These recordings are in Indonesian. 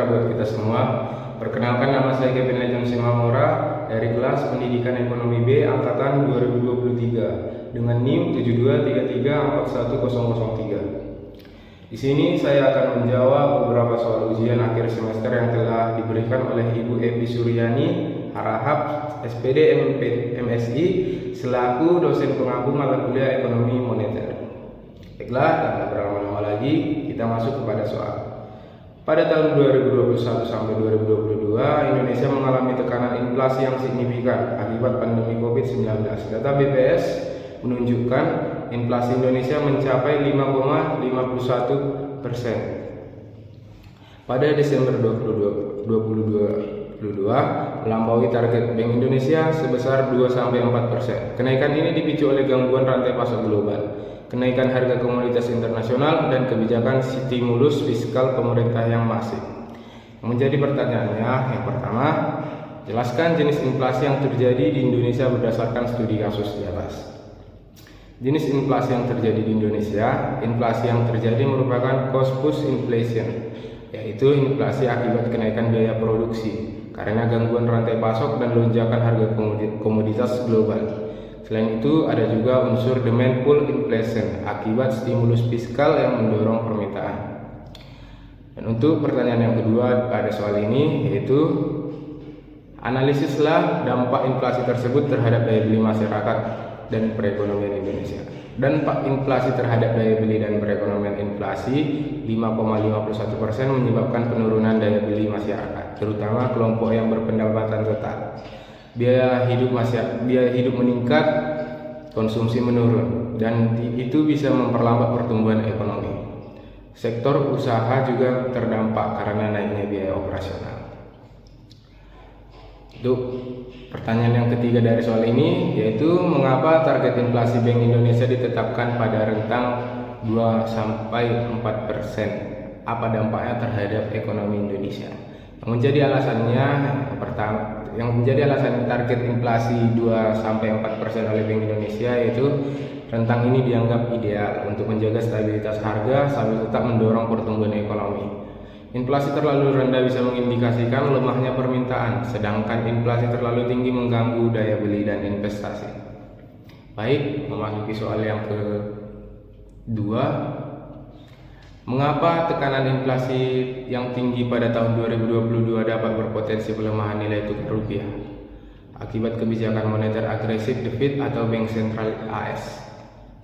sejahtera buat kita semua. Perkenalkan, nama saya Kevin Legend Simamora dari kelas Pendidikan Ekonomi B Angkatan 2023 dengan NIM 7233410003. Di sini saya akan menjawab beberapa soal ujian akhir semester yang telah diberikan oleh Ibu Evi Suryani, Harahap, SPD MSI, selaku dosen pengampu mata kuliah Ekonomi Moneter. Baiklah, tanpa berlama-lama lagi, kita masuk kepada soal. Pada tahun 2021 sampai 2022, Indonesia mengalami tekanan inflasi yang signifikan akibat pandemi COVID-19. Data BPS menunjukkan inflasi Indonesia mencapai 5,51%. Pada Desember 2022, melampaui target Bank Indonesia sebesar 2-4%. Kenaikan ini dipicu oleh gangguan rantai pasok global, kenaikan harga komoditas internasional, dan kebijakan stimulus fiskal pemerintah yang masif. Menjadi pertanyaannya, yang pertama, jelaskan jenis inflasi yang terjadi di Indonesia berdasarkan studi kasus di atas. Jenis inflasi yang terjadi di Indonesia, inflasi yang terjadi merupakan cost push inflation, yaitu inflasi akibat kenaikan biaya produksi karena gangguan rantai pasok dan lonjakan harga komoditas global. Selain itu, ada juga unsur demand pull inflation akibat stimulus fiskal yang mendorong permintaan. Dan untuk pertanyaan yang kedua pada soal ini, yaitu analisislah dampak inflasi tersebut terhadap daya beli masyarakat dan perekonomian Indonesia. Dampak inflasi terhadap daya beli dan perekonomian inflasi 5,51% menyebabkan penurunan daya beli masyarakat, terutama kelompok yang berpendapatan tetap. Biaya hidup meningkat, konsumsi menurun, dan itu bisa memperlambat pertumbuhan ekonomi. Sektor usaha juga terdampak karena naiknya biaya operasional. Untuk pertanyaan yang ketiga dari soal ini, yaitu mengapa target inflasi Bank Indonesia ditetapkan pada rentang 2-4%? Apa dampaknya terhadap ekonomi Indonesia? Yang menjadi alasan target inflasi 2-4% oleh Bank Indonesia, yaitu rentang ini dianggap ideal untuk menjaga stabilitas harga sambil tetap mendorong pertumbuhan ekonomi. Inflasi terlalu rendah bisa mengindikasikan lemahnya permintaan, sedangkan inflasi terlalu tinggi mengganggu daya beli dan investasi. Baik, memasuki soal yang kedua. Mengapa tekanan inflasi yang tinggi pada tahun 2022 dapat berpotensi pelemahan nilai tukar rupiah akibat kebijakan moneter agresif The Fed atau Bank Sentral AS?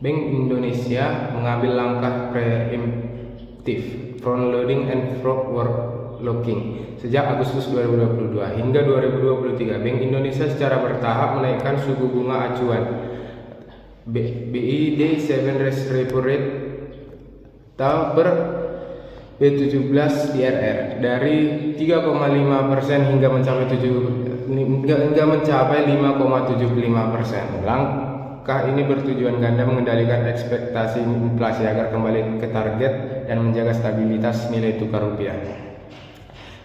Bank Indonesia mengambil langkah preemptif, front loading and forward looking sejak Agustus 2022 hingga 2023. Bank Indonesia secara bertahap menaikkan suku bunga acuan BI Day 7 repo rate per B17 DRR dari 3,5% hingga mencapai 5,75%. Langkah ini bertujuan ganda mengendalikan ekspektasi inflasi agar kembali ke target dan menjaga stabilitas nilai tukar rupiah.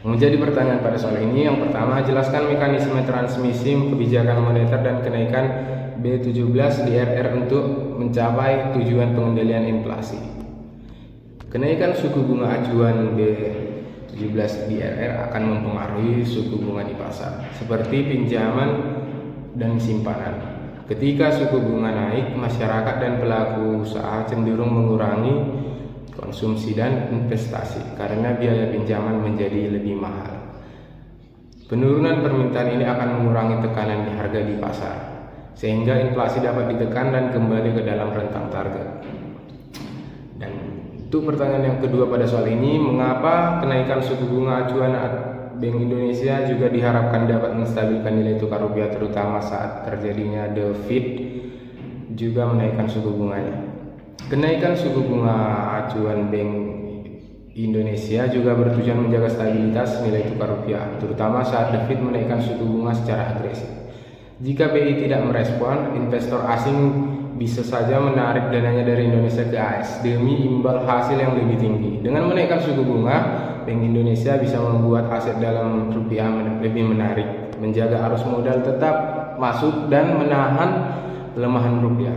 Menjadi pertanyaan pada soal ini, yang pertama, jelaskan mekanisme transmisi kebijakan moneter dan kenaikan B17 DRR untuk mencapai tujuan pengendalian inflasi. Kenaikan suku bunga acuan B17 DRR akan mempengaruhi suku bunga di pasar, seperti pinjaman dan simpanan. Ketika suku bunga naik, masyarakat dan pelaku usaha cenderung mengurangi konsumsi dan investasi karena biaya pinjaman menjadi lebih mahal. Penurunan permintaan ini akan mengurangi tekanan di harga di pasar, sehingga inflasi dapat ditekan dan kembali ke dalam rentang target. Dan untuk pertanyaan yang kedua pada soal ini, mengapa kenaikan suku bunga acuan Bank Indonesia juga diharapkan dapat menstabilkan nilai tukar rupiah, terutama saat terjadinya The Fed juga menaikkan suku bunganya. Kenaikan suku bunga acuan Bank Indonesia juga bertujuan menjaga stabilitas nilai tukar rupiah, terutama saat The Fed menaikkan suku bunga secara agresif. Jika BI tidak merespon, investor asing bisa saja menarik dananya dari Indonesia ke AS demi imbal hasil yang lebih tinggi. Dengan menaikkan suku bunga, Bank Indonesia bisa membuat aset dalam rupiah lebih menarik, menjaga arus modal tetap masuk dan menahan pelemahan rupiah.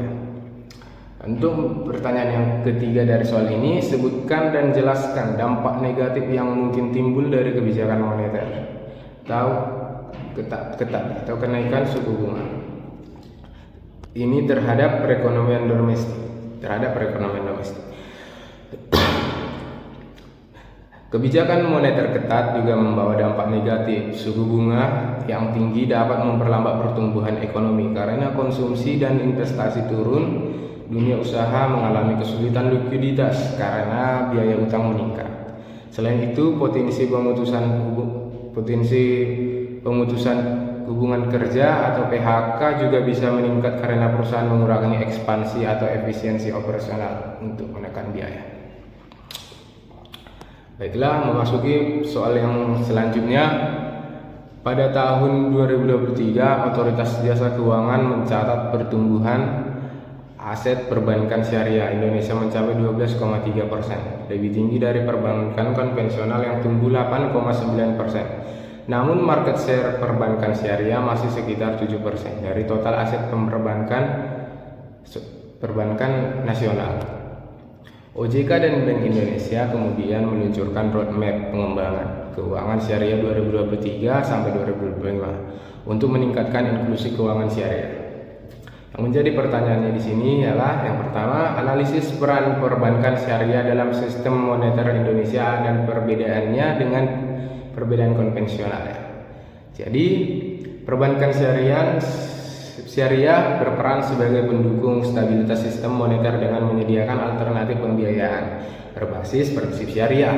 Untuk pertanyaan yang ketiga dari soal ini, sebutkan dan jelaskan dampak negatif yang mungkin timbul dari kebijakan moneter atau kenaikan suku bunga ini terhadap perekonomian domestik. Kebijakan moneter ketat juga membawa dampak negatif. Suku bunga yang tinggi dapat memperlambat pertumbuhan ekonomi karena konsumsi dan investasi turun. Dunia usaha mengalami kesulitan likuiditas karena biaya utang meningkat. Selain itu, potensi pemutusan hubungan kerja atau PHK juga bisa meningkat karena perusahaan mengurangi ekspansi atau efisiensi operasional untuk menekan biaya. Baiklah, memasuki soal yang selanjutnya. Pada tahun 2023, Otoritas Jasa Keuangan mencatat pertumbuhan aset perbankan syariah Indonesia mencapai 12,3%, lebih tinggi dari perbankan konvensional yang tumbuh 8,9%. Namun market share perbankan syariah masih sekitar 7% dari total aset perbankan nasional. OJK dan Bank Indonesia kemudian meluncurkan roadmap pengembangan keuangan syariah 2023 sampai 2025 untuk meningkatkan inklusi keuangan syariah. Yang menjadi pertanyaannya di sini ialah yang pertama, analisis peran perbankan syariah dalam sistem moneter Indonesia dan perbedaannya dengan perbedaan konvensional. Jadi, perbankan syariah berperan sebagai pendukung stabilitas sistem moneter dengan menyediakan alternatif pembiayaan berbasis prinsip syariah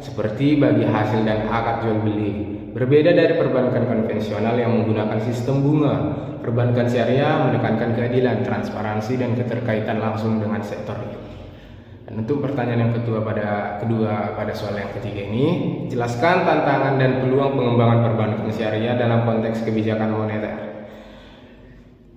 seperti bagi hasil dan akad jual beli. Berbeda dari perbankan konvensional yang menggunakan sistem bunga, perbankan syariah menekankan keadilan, transparansi, dan keterkaitan langsung dengan sektor itu. Dan untuk pertanyaan yang kedua pada soal yang ketiga ini, jelaskan tantangan dan peluang pengembangan perbankan syariah dalam konteks kebijakan moneter.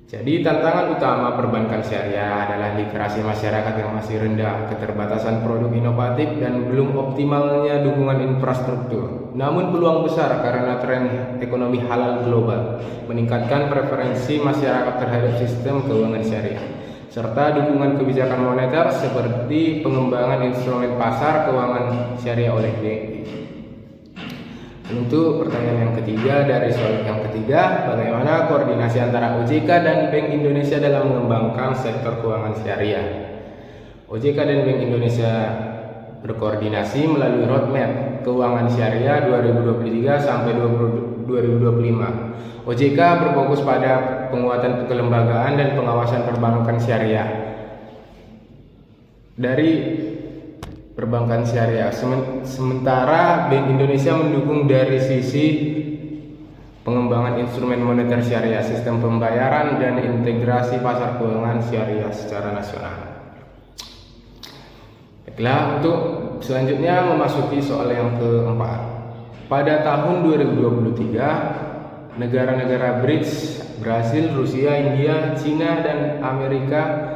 Jadi tantangan utama perbankan syariah adalah literasi masyarakat yang masih rendah, keterbatasan produk inovatif, dan belum optimalnya dukungan infrastruktur. Namun peluang besar karena tren ekonomi halal global meningkatkan preferensi masyarakat terhadap sistem keuangan syariah, serta dukungan kebijakan moneter seperti pengembangan instrumen pasar keuangan syariah oleh BI. Untuk pertanyaan yang ketiga dari soal yang ketiga, bagaimana koordinasi antara OJK dan Bank Indonesia dalam mengembangkan sektor keuangan syariah? OJK dan Bank Indonesia berkoordinasi melalui roadmap keuangan syariah 2023 sampai 2025. OJK berfokus pada penguatan kelembagaan dan pengawasan perbankan syariah dari perbankan syariah. Sementara Bank Indonesia mendukung dari sisi pengembangan instrumen moneter syariah, sistem pembayaran, dan integrasi pasar keuangan syariah secara nasional. Baiklah, untuk selanjutnya memasuki soal yang keempat. Pada tahun 2023, negara-negara BRICS, Brasil, Rusia, India, Cina, dan Afrika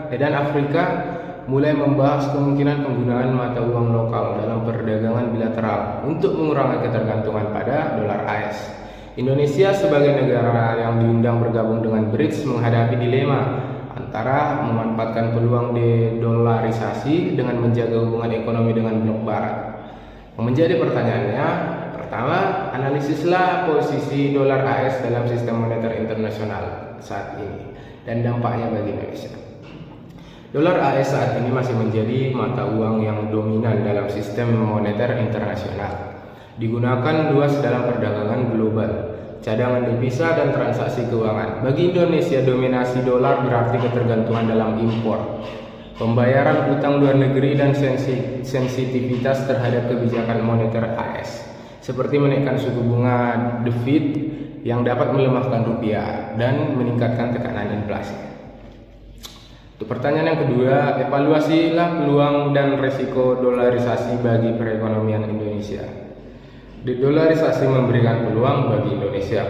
mulai membahas kemungkinan penggunaan mata uang lokal dalam perdagangan bilateral untuk mengurangi ketergantungan pada dolar AS. Indonesia sebagai negara yang diundang bergabung dengan BRICS menghadapi dilema antara memanfaatkan peluang dedolarisasi dengan menjaga hubungan ekonomi dengan blok barat. Menjadi pertanyaannya, pertama, analisislah posisi dolar AS dalam sistem moneter internasional saat ini dan dampaknya bagi Indonesia. Dolar AS saat ini masih menjadi mata uang yang dominan dalam sistem moneter internasional. Digunakan luas dalam perdagangan global, cadangan devisa, dan transaksi keuangan. Bagi Indonesia, dominasi dolar berarti ketergantungan dalam impor, pembayaran utang luar negeri, dan sensitivitas terhadap kebijakan moneter AS, seperti menaikkan suku bunga The Fed yang dapat melemahkan rupiah dan meningkatkan tekanan inflasi. Untuk pertanyaan yang kedua, evaluasilah peluang dan risiko dolarisasi bagi perekonomian Indonesia. Dedolarisasi memberikan peluang bagi Indonesia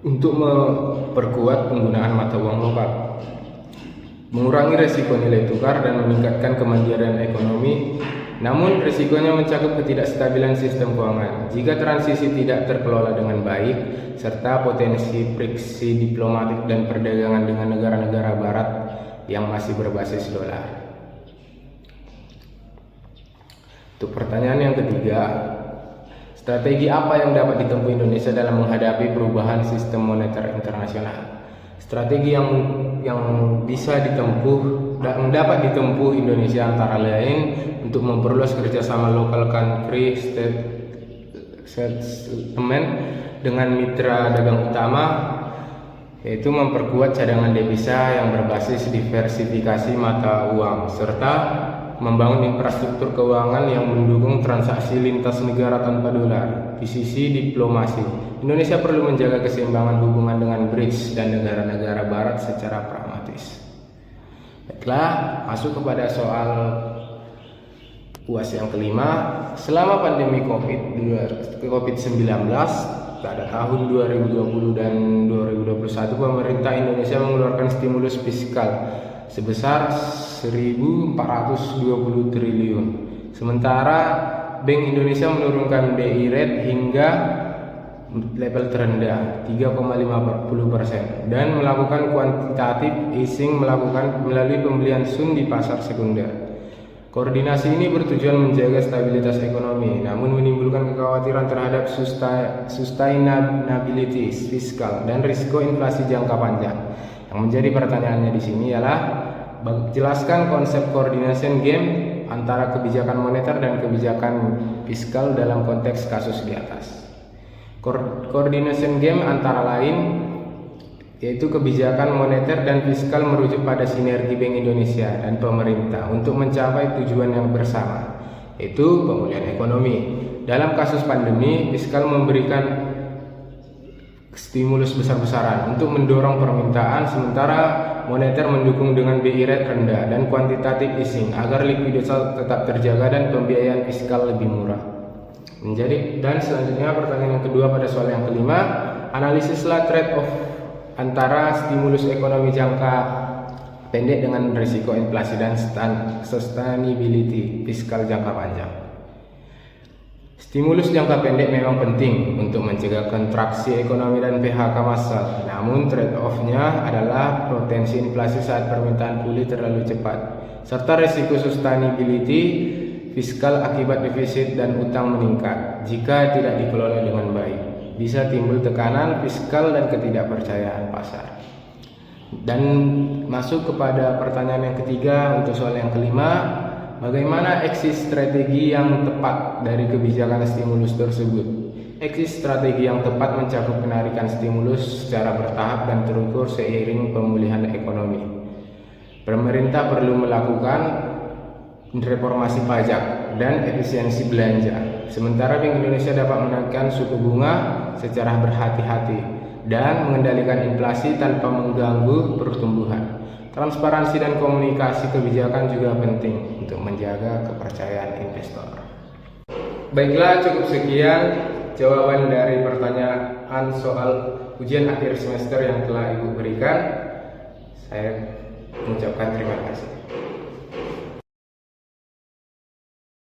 untuk memperkuat penggunaan mata uang lokal, mengurangi risiko nilai tukar, dan meningkatkan kemandirian ekonomi. Namun risikonya mencakup ketidakstabilan sistem keuangan jika transisi tidak terkelola dengan baik, serta potensi friksi diplomatik dan perdagangan dengan negara-negara barat yang masih berbasis dolar. Untuk pertanyaan yang ketiga, strategi apa yang dapat ditempuh Indonesia dalam menghadapi perubahan sistem moneter internasional? Strategi yang bisa ditempuh dan dapat ditempuh Indonesia antara lain untuk memperluas kerjasama local country settlement dengan mitra dagang utama, yaitu memperkuat cadangan devisa yang berbasis diversifikasi mata uang, serta membangun infrastruktur keuangan yang mendukung transaksi lintas negara tanpa dolar. Di sisi diplomasi, Indonesia perlu menjaga keseimbangan hubungan dengan BRICS dan negara-negara barat secara pragmatis. Baiklah, masuk kepada soal UAS yang kelima. Selama pandemi COVID-19 pada tahun 2020 dan 2021, pemerintah Indonesia mengeluarkan stimulus fiskal sebesar 1.420 triliun. Sementara Bank Indonesia menurunkan BI rate hingga level terendah 3,50% dan melakukan quantitative easing melalui pembelian SUN di pasar sekunder. Koordinasi ini bertujuan menjaga stabilitas ekonomi, namun menimbulkan kekhawatiran terhadap sustainability fiskal dan risiko inflasi jangka panjang. Yang menjadi pertanyaannya di sini ialah, jelaskan konsep coordination game antara kebijakan moneter dan kebijakan fiskal dalam konteks kasus di atas. Coordination game antara lain yaitu kebijakan moneter dan fiskal merujuk pada sinergi Bank Indonesia dan pemerintah untuk mencapai tujuan yang bersama, yaitu pemulihan ekonomi. Dalam kasus pandemi, fiskal memberikan stimulus besar-besaran untuk mendorong permintaan, sementara moneter mendukung dengan BI rate rendah dan quantitative easing agar likuiditas tetap terjaga dan pembiayaan fiskal lebih murah. Dan selanjutnya pertanyaan yang kedua pada soal yang kelima, analisislah trade-off antara stimulus ekonomi jangka pendek dengan risiko inflasi dan sustainability fiskal jangka panjang. Stimulus jangka pendek memang penting untuk mencegah kontraksi ekonomi dan PHK massal. Namun trade-off-nya adalah potensi inflasi saat permintaan pulih terlalu cepat, serta risiko sustainability fiskal akibat defisit dan utang meningkat jika tidak dikelola dengan baik. Bisa timbul tekanan fiskal dan ketidakpercayaan pasar. Dan masuk kepada pertanyaan yang ketiga untuk soal yang kelima, bagaimana exit strategi yang tepat dari kebijakan stimulus tersebut? Exit strategi yang tepat mencakup penarikan stimulus secara bertahap dan terukur seiring pemulihan ekonomi. Pemerintah perlu melakukan reformasi pajak dan efisiensi belanja. Sementara Bank Indonesia dapat menaikkan suku bunga secara berhati-hati dan mengendalikan inflasi tanpa mengganggu pertumbuhan. Transparansi dan komunikasi kebijakan juga penting untuk menjaga kepercayaan investor. Baiklah, cukup sekian jawaban dari pertanyaan soal ujian akhir semester yang telah Ibu berikan. Saya mengucapkan terima kasih.